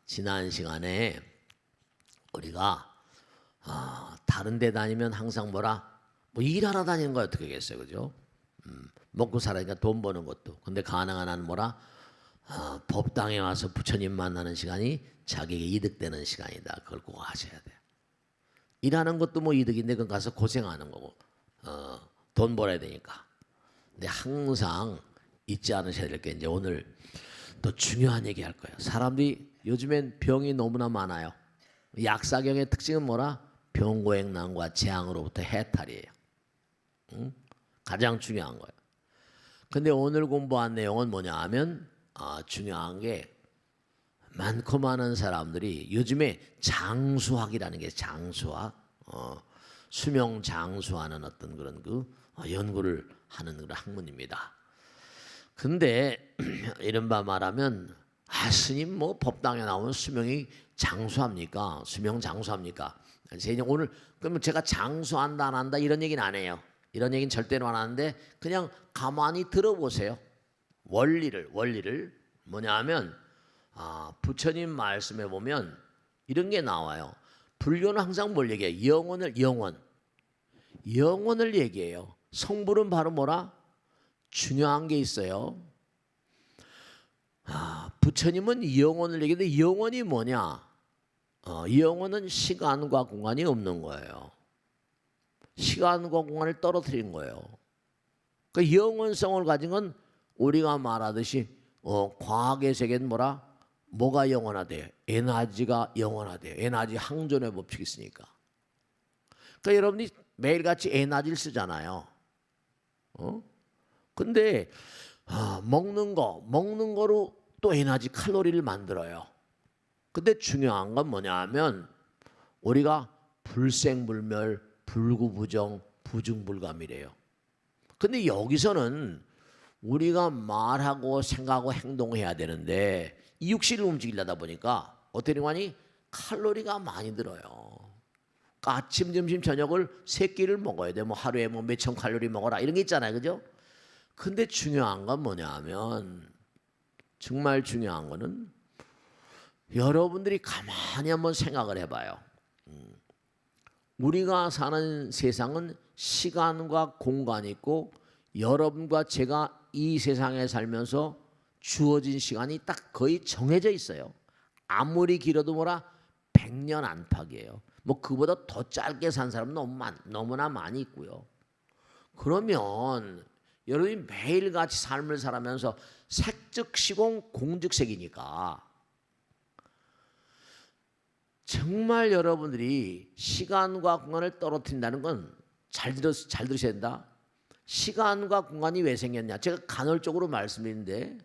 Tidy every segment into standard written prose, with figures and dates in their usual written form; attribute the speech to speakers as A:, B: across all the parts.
A: 지난 시간에 우리가 다른 데 다니면 항상 뭐라 뭐 일하러 다니는 거 어떻게겠어요, 그죠? 먹고 살아니까 돈 버는 것도. 근데 가능한 한 뭐라 법당에 와서 부처님 만나는 시간이 자기에게 이득되는 시간이다. 그걸 꼭 하셔야 돼요. 일하는 것도 뭐 이득인데 그건 가서 고생하는 거고 돈 벌어야 되니까. 근데 항상 잊지 않으셔야 될 게 이제 오늘 또 중요한 얘기 할 거예요. 사람들이 요즘엔 병이 너무나 많아요. 약사경의 특징은 뭐라? 병고행난과 재앙으로부터 해탈이에요. 가장 중요한 거예요. 근데 오늘 공부한 내용은 뭐냐 하면 중요한 게 많고 많은 사람들이 요즘에 장수학이라는 게 장수학, 수명 장수하는 어떤 그런 연구를 하는 그런 학문입니다. 근데 이른바 말하면 스님 뭐 법당에 나오면 수명이 장수합니까? 수명 장수합니까? 오늘 그러면 제가 장수한다 안 한다 이런 얘기는 안 해요. 이런 얘기는 절대로 안 하는데 그냥 가만히 들어보세요. 원리를 뭐냐 하면 부처님 말씀에 보면 이런 게 나와요. 불교는 항상 뭘 얘기해요? 영혼을 얘기해요. 성불은 바로 뭐라? 중요한 게 있어요. 부처님은 영혼을 얘기하는데 영혼이 뭐냐? 영혼은 시간과 공간이 없는 거예요. 시간과 공간을 떨어뜨린 거예요. 그 영혼성을 가진 건 우리가 말하듯이 과학의 세계는 뭐가 영원하대요? 에너지가 영원하대요. 에너지 항존의 법칙이 있으니까. 그러니까 여러분이 매일같이 에너지를 쓰잖아요. 근데 먹는 거로 또 에너지 칼로리를 만들어요. 근데 중요한 건 뭐냐 하면 우리가 불생불멸, 불구부정, 부중불감이래요. 근데 여기서는 우리가 말하고 생각하고 행동해야 되는데 이 육신을 움직이려다 보니까 어떻게 되니 칼로리가 많이 들어요. 그러니까 아침, 점심, 저녁을 3끼를 먹어야 돼. 뭐 하루에 뭐 몇천 칼로리 먹어라 이런 게 있잖아요, 그죠? 근데 중요한 건 뭐냐 하면 정말 중요한 거는 여러분들이 가만히 한번 생각을 해봐요. 우리가 사는 세상은 시간과 공간이 있고 여러분과 제가 이 세상에 살면서 주어진 시간이 딱 거의 정해져 있어요. 아무리 길어도 100년 안팎이에요. 뭐 그보다 더 짧게 산 사람은 너무나 많이 있고요. 그러면 여러분이 매일같이 삶을 살아면서 색즉시공 공즉색이니까 정말 여러분들이 시간과 공간을 떨어뜨린다는 건 잘 들으셔야 된다. 시간과 공간이 왜 생겼냐? 제가 간헐적으로 말씀드리는데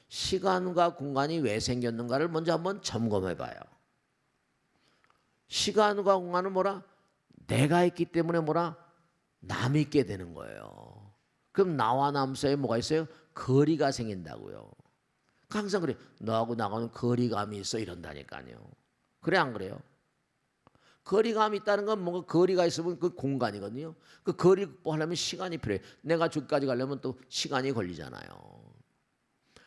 A: 시간과 공간이 왜 생겼는가를 먼저 한번 점검해 봐요. 시간과 공간은 내가 있기 때문에 남이 있게 되는 거예요. 그럼 나와 남 사이에 뭐가 있어요? 거리가 생긴다고요. 항상 그래. 너하고 나하고는 거리감이 있어 이런다니까요. 그래 안 그래요? 거리감이 있다는 건 뭔가 거리가 있으면 그 공간이거든요. 그 거리 극복하려면 시간이 필요해요. 내가 저기까지 가려면 또 시간이 걸리잖아요.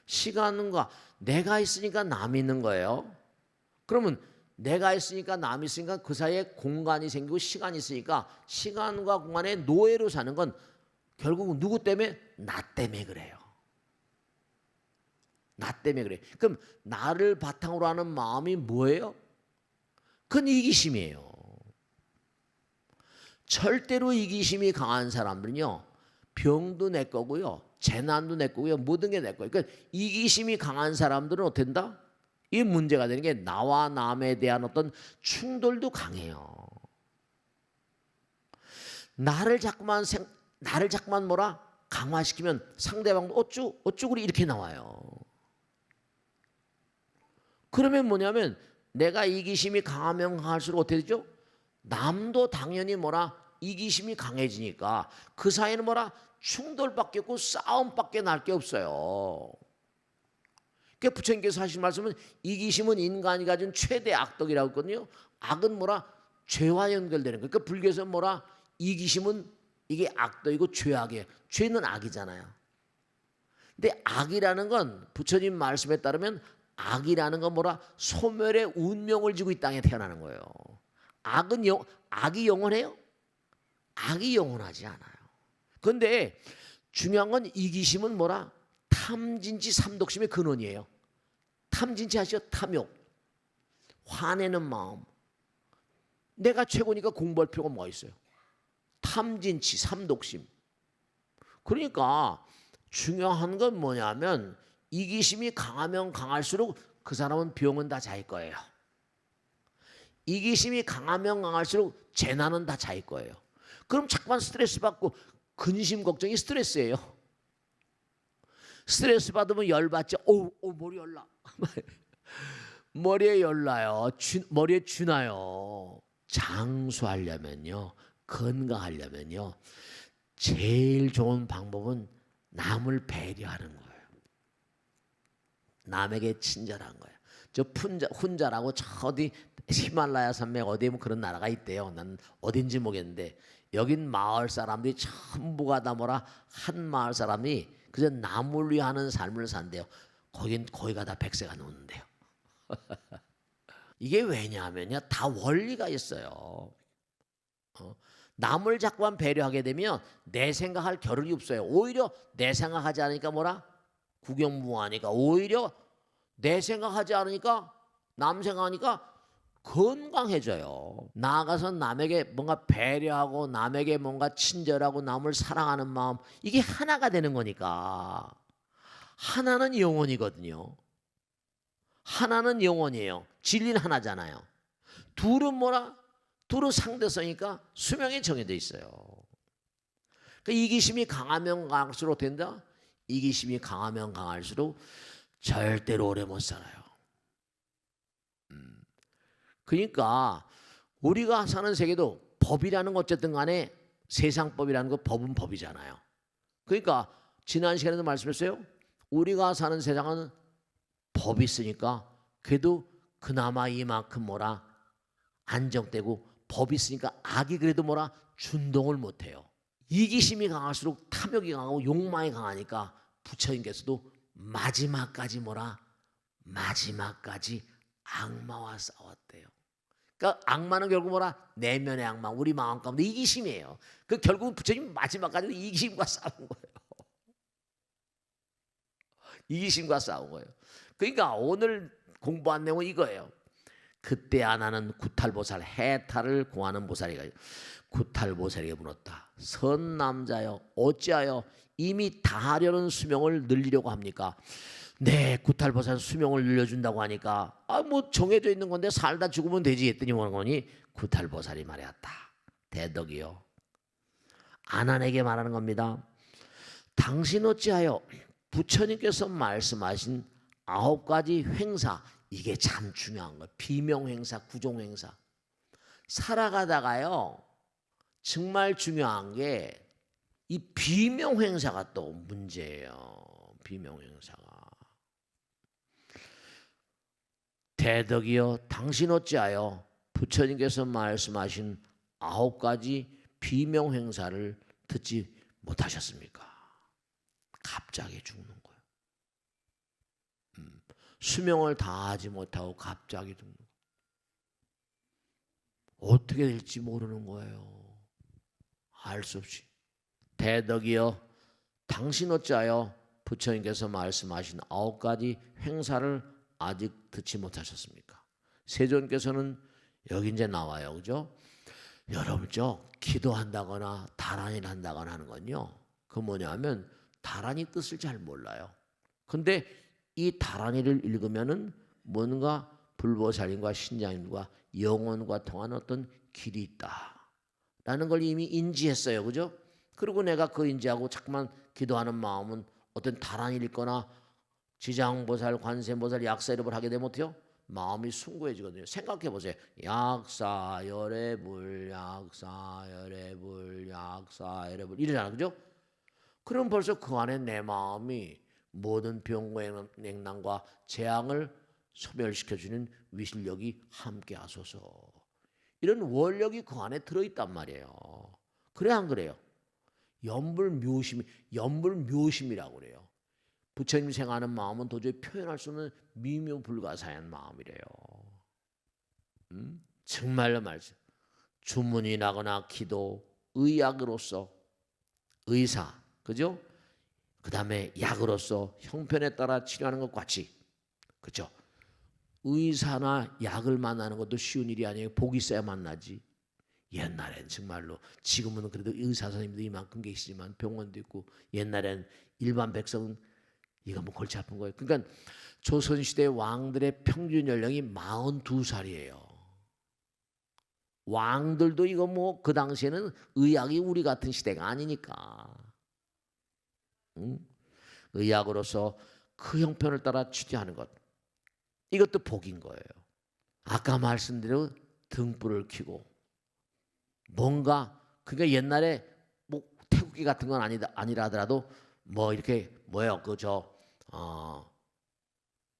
A: 시간과 내가 있으니까 남이 있는 거예요. 그러면 내가 있으니까 남이 있으니까 그 사이에 공간이 생기고 시간이 있으니까 시간과 공간의 노예로 사는 건 결국 누구 때문에? 나 때문에 그래요. 나 때문에 그래. 그럼 나를 바탕으로 하는 마음이 뭐예요? 그건 이기심이에요. 절대로 이기심이 강한 사람들은요, 병도 내 거고요, 재난도 내 거고요, 모든 게 내 거예요. 그러니까 이기심이 강한 사람들은 어떻게 된다? 이 문제가 되는 게 나와 남에 대한 어떤 충돌도 강해요. 나를 자꾸만 강화시키면 상대방도 어쭈구리 이렇게 나와요. 그러면 뭐냐면 내가 이기심이 강하면 강할수록 어떻게 되죠? 남도 당연히 이기심이 강해지니까 그 사이는 충돌밖에 없고 싸움밖에 날 게 없어요. 그러니까 부처님께서 하신 말씀은 이기심은 인간이 가진 최대 악덕이라고 했거든요. 악은 죄와 연결되는 거예요. 그러니까 불교에서 이기심은 이게 악덕이고 죄악이에요. 죄는 악이잖아요. 근데 악이라는 건 부처님 말씀에 따르면 악이라는 건 뭐라? 소멸의 운명을 지고 이 땅에 태어나는 거예요. 악이 영원해요? 악이 영원하지 않아요. 그런데 중요한 건 이기심은 뭐라? 탐진치 삼독심의 근원이에요. 탐진치 아시죠? 탐욕, 화내는 마음. 내가 최고니까 공부할 필요가 뭐가 있어요? 탐진치 삼독심. 그러니까 중요한 건 뭐냐면 이기심이 강하면 강할수록 그 사람은 병은 다 자기 거예요. 이기심이 강하면 강할수록 재난은 다 자기 거예요. 그럼 자꾸만 스트레스 받고 근심 걱정이 스트레스예요. 스트레스 받으면 열받죠. 머리 열나. 머리에 열나요. 머리에 쥐나요. 장수하려면요, 건강하려면요, 제일 좋은 방법은 남을 배려하는 거예요. 남에게 친절한 거예요. 저 훈자라고 저 어디 히말라야 산맥 어디에 뭐 그런 나라가 있대요. 난 어딘지 모르겠는데 여긴 마을 사람들이 전부가 다 뭐라 한 마을 사람이 그저 남을 위하는 삶을 산대요. 거기가 다 백세가 노는데요. 이게 왜냐하면요, 다 원리가 있어요. 남을 자꾸만 배려하게 되면 내 생각할 겨를이 없어요. 오히려 내 생각하지 않으니까 뭐라? 구경무하니까 오히려 내 생각하지 않으니까 남 생각하니까 건강해져요. 나아가서 남에게 뭔가 배려하고 남에게 뭔가 친절하고 남을 사랑하는 마음, 이게 하나가 되는 거니까. 하나는 영원이거든요. 하나는 영원이에요. 진리는 하나잖아요. 둘은 뭐라? 둘은 상대성이니까 수명이 정해져 있어요. 그러니까 이기심이 강하면 강할수록 된다. 이기심이 강하면 강할수록 절대로 오래 못 살아요. 그러니까 우리가 사는 세계도 법이라는 것 어쨌든 간에 세상법이라는 거 법은 법이잖아요. 그러니까 지난 시간에도 말씀했어요. 우리가 사는 세상은 법이 있으니까 그래도 그나마 이만큼 뭐라 안정되고, 법이 있으니까 악이 그래도 뭐라 준동을 못해요. 이기심이 강할수록 탐욕이 강하고 욕망이 강하니까 부처님께서도 마지막까지 뭐라? 마지막까지 악마와 싸웠대요. 그러니까 악마는 결국 뭐라? 내면의 악마, 우리 마음 가운데 이기심이에요. 그 결국은 부처님 마지막까지 이기심과 싸운 거예요. 이기심과 싸운 거예요. 그러니까 오늘 공부한 내용은 이거예요. 그때 하나는 구탈보살, 해탈을 구하는 보살이가 구탈보살에게 물었다. 선남자여, 어찌하여 이미 다하려는 수명을 늘리려고 합니까? 네, 구탈보살 수명을 늘려준다고 하니까 뭐 정해져 있는 건데 살다 죽으면 되지 했더니 뭐니? 구탈보살이 말했다. 대덕이요, 아난에게 말하는 겁니다. 당신 어찌하여 부처님께서 말씀하신 9가지 횡사, 이게 참 중요한 거예요. 비명횡사, 구종횡사. 살아가다가요, 정말 중요한 게 이 비명횡사가 또 문제예요. 비명횡사가. 대덕이여, 당신 어찌하여 부처님께서 말씀하신 9가지 비명횡사를 듣지 못하셨습니까? 갑자기 죽는 거예요. 수명을 다하지 못하고 갑자기 죽는 거예요. 어떻게 될지 모르는 거예요. 알 수 없이. 대덕이여, 당신 어찌하여 부처님께서 말씀하신 9가지 횡사를 아직 듣지 못하셨습니까? 세존께서는 여기 이제 나와요. 그죠? 여러분, 기도한다거나 다란이를 한다거나 하는 건요, 그 뭐냐면 다란이 뜻을 잘 몰라요. 근데 이 다란이를 읽으면은 뭔가 불보살님과 신장님과 영혼과 통하는 어떤 길이 있다라는 걸 이미 인지했어요. 그죠? 그리고 내가 그 인지하고 자꾸만 기도하는 마음은 어떤 다란이를 읽거나 지장보살, 관세음보살, 약사열애불 하게 되면 어때요? 마음이 숭고해지거든요. 생각해 보세요. 약사열애불, 약사열애불, 약사열애불 이러잖아. 그죠? 그럼 벌써 그 안에 내 마음이 모든 병과 냉난과 재앙을 소멸시켜주는 위실력이 함께 하소서. 이런 원력이 그 안에 들어있단 말이에요. 그래 안 그래요? 연불묘심이라고 그래요. 부처님 생각하는 마음은 도저히 표현할 수 없는 미묘불가사한 마음이래요. 정말로 말씀. 주문이 나거나 기도, 의약으로서 의사, 그죠? 그 다음에 약으로서 형편에 따라 치료하는 것 같이, 그죠? 의사나 약을 만나는 것도 쉬운 일이 아니에요. 복이 있어야 만나지. 옛날엔 정말로, 지금은 그래도 의사 선생님도 이만큼 계시지만 병원도 있고, 옛날엔 일반 백성은 이거 뭐 골치 아픈 거예요. 그러니까 조선시대 왕들의 평균 연령이 42살이에요. 왕들도 이거 뭐 그 당시에는 의학이 우리 같은 시대가 아니니까. 의학으로서 그 형편을 따라 치료하는 것, 이것도 복인 거예요. 아까 말씀드린 등불을 켜고 뭔가, 그러니까 옛날에 뭐 태극기 같은 건 아니라 하더라도 뭐 이렇게 뭐예요,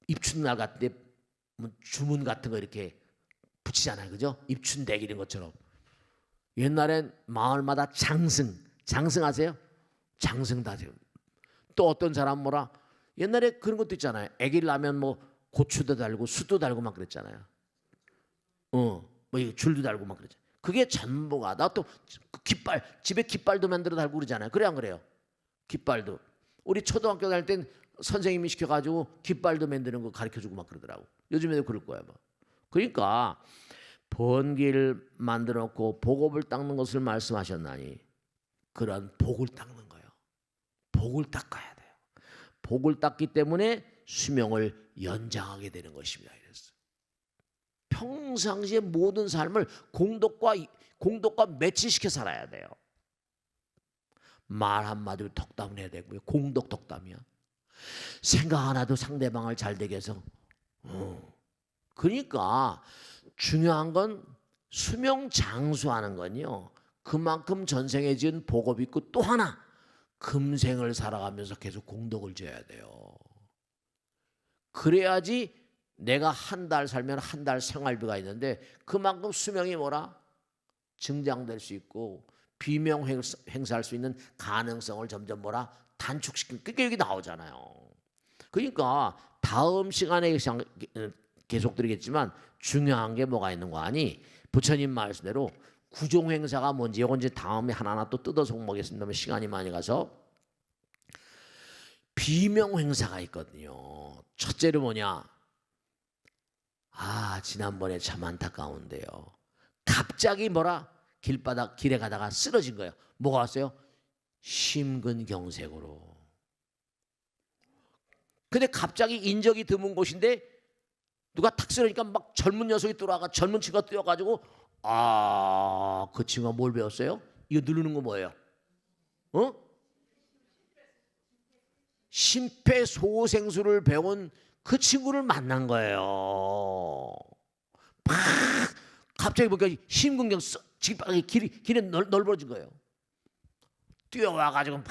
A: 입춘날 같은 데 뭐 주문 같은 거 이렇게 붙이잖아요, 그죠? 입춘대기 이런 것처럼. 옛날엔 마을마다 장승 아세요? 장승 다죠. 또 어떤 사람 뭐라, 옛날에 그런 것도 있잖아요. 아기를 낳으면 뭐 고추도 달고 숯도 달고 막 그랬잖아요. 뭐 줄도 달고 막 그랬잖아요. 그게 전부가. 나 또 깃발, 집에 깃발도 만들어 달고 그러잖아요. 그래 안 그래요? 깃발도. 우리 초등학교 다닐 땐 선생님이 시켜가지고 깃발도 만드는 거 가르쳐주고 막 그러더라고. 요즘에도 그럴 거야 막. 그러니까 번개를 만들어 놓고 복업을 닦는 것을 말씀하셨나니, 그런 복을 닦는 거예요. 복을 닦아야 돼요. 복을 닦기 때문에 수명을 연장하게 되는 것입니다. 이랬어요. 평상시에 모든 삶을 공덕과 매치시켜 살아야 돼요. 말 한마디로 덕담을 해야 되고요. 공덕 덕담이야. 생각 하나도 상대방을 잘 되게 해서. 그러니까 중요한 건 수명 장수하는 건요, 그만큼 전생에 지은 복업이 있고, 또 하나 금생을 살아가면서 계속 공덕을 지어야 돼요. 그래야지 내가 한 달 살면 한 달 생활비가 있는데 그만큼 수명이 뭐라 증장될 수 있고 비명 행사할 수 있는 가능성을 점점 뭐라 단축시키는, 그게 여기 나오잖아요. 그러니까 다음 시간에 계속 드리겠지만 중요한 게 뭐가 있는 거 아니? 부처님 말씀대로 구종 행사가 뭔지 이건 이제 다음에 하나하나 또 뜯어서 먹겠습니다. 시간이 많이 가서. 비명 행사가 있거든요. 첫째로 뭐냐? 지난번에 참 안타까운데요. 갑자기 뭐라 길에 가다가 쓰러진 거예요. 뭐가 왔어요? 심근경색으로. 근데 갑자기 인적이 드문 곳인데 누가 탁 쓰러지니까 막 젊은 녀석이 들어와가 젊은 친구가 뛰어가지고 그 친구가 뭘 배웠어요? 이거 누르는 거 뭐예요? 심폐소생술을 배운 그 친구를 만난 거예요. 막 갑자기 보니까 심근경 길이 넓어진 거예요. 뛰어와가지고 막.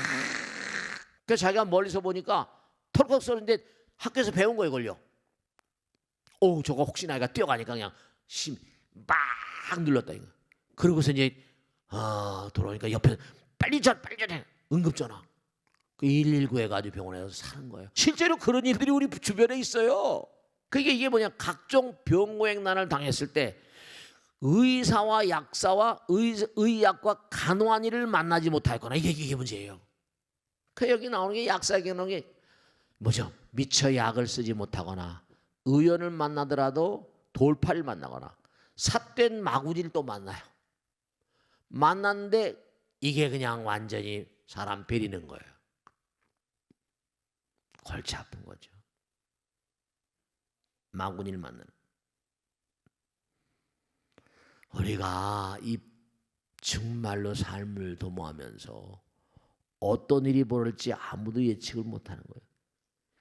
A: 그래서 자기가 멀리서 보니까 털컥 쏘는데 학교에서 배운 거예요, 걸려. 저거 혹시나 얘가 뛰어가니까 그냥 막 눌렀다 이거. 그러고서 이제 돌아오니까 옆에 빨리 전해 응급전화. 그 119 해가지고 병원에 가서 사는 거예요. 실제로 그런 일들이 우리 주변에 있어요. 그게 이게 뭐냐, 각종 병고행난을 당했을 때 의사와 약사와 의약과 간호한의를 만나지 못하거나 이게 문제예요. 그 여기 나오는 게 약사에게 나오는 게 뭐죠? 미처 약을 쓰지 못하거나 의원을 만나더라도 돌팔을 만나거나 삿된 마구니를 또 만나요. 만났는데 이게 그냥 완전히 사람 베리는 거예요. 골치 아픈 거죠. 마구니를 만나는. 우리가 이 정말로 삶을 도모하면서 어떤 일이 벌어질지 아무도 예측을 못하는 거예요.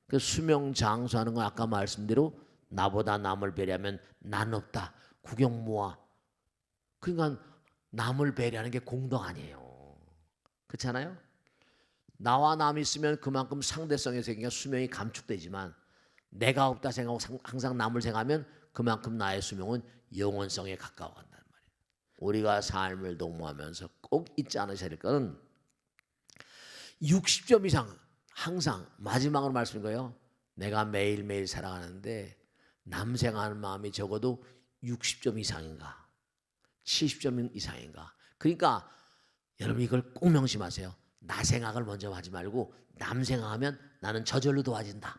A: 그 수명 장수하는 건 아까 말씀대로 나보다 남을 배려하면 난 없다. 구경모아. 그러니까 남을 배려하는 게 공덕 아니에요. 그렇잖아요? 나와 남이 있으면 그만큼 상대성이 생기니까 수명이 감축되지만 내가 없다 생각하고 항상 남을 생각하면 그만큼 나의 수명은 영원성에 가까워간다는 말이에요. 우리가 삶을 도모하면서 꼭 잊지 않으셔야 될 것은 60점 이상 항상 마지막으로 말씀인 거예요. 내가 매일매일 살아가는데 남생하는 마음이 적어도 60점 이상인가 70점 이상인가. 그러니까 여러분 이걸 꼭 명심하세요. 나 생각을 먼저 하지 말고 남 생각하면 나는 저절로 도와진다.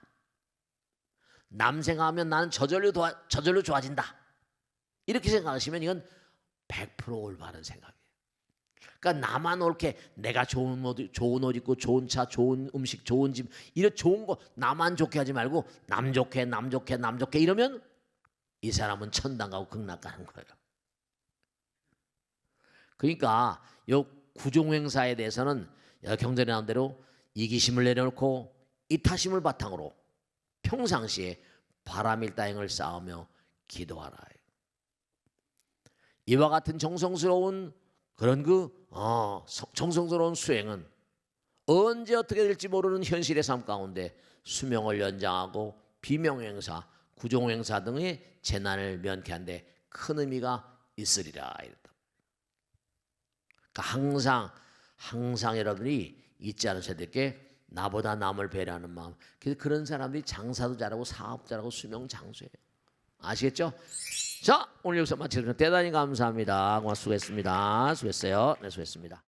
A: 남 생각하면 나는 저절로 좋아진다. 이렇게 생각하시면 이건 100% 올바른 생각이에요. 그러니까 나만 옳게 내가 좋은 옷 입고 좋은 차, 좋은 음식, 좋은 집 이런 좋은 거 나만 좋게 하지 말고 남 좋게 이러면 이 사람은 천당 가고 극락 가는 거예요. 그러니까 요 구종행사에 대해서는 경전에 나온 대로 이기심을 내려놓고 이타심을 바탕으로 평상시에 바람일다행을 쌓으며 기도하라. 이와 같은 정성스러운 그런 정성스러운 수행은 언제 어떻게 될지 모르는 현실의 삶 가운데 수명을 연장하고 비명행사, 구종행사 등의 재난을 면케하는데 큰 의미가 있으리라. 그러니까 항상 여러분이 잊지 않으셔야 될 게 나보다 남을 배려하는 마음. 그래서 그런 사람들이 장사도 잘하고 사업 잘하고 수명 장수예요. 아시겠죠? 자, 오늘 여기서 마치겠습니다. 대단히 감사합니다. 수고했습니다. 수고했어요. 네, 수고했습니다.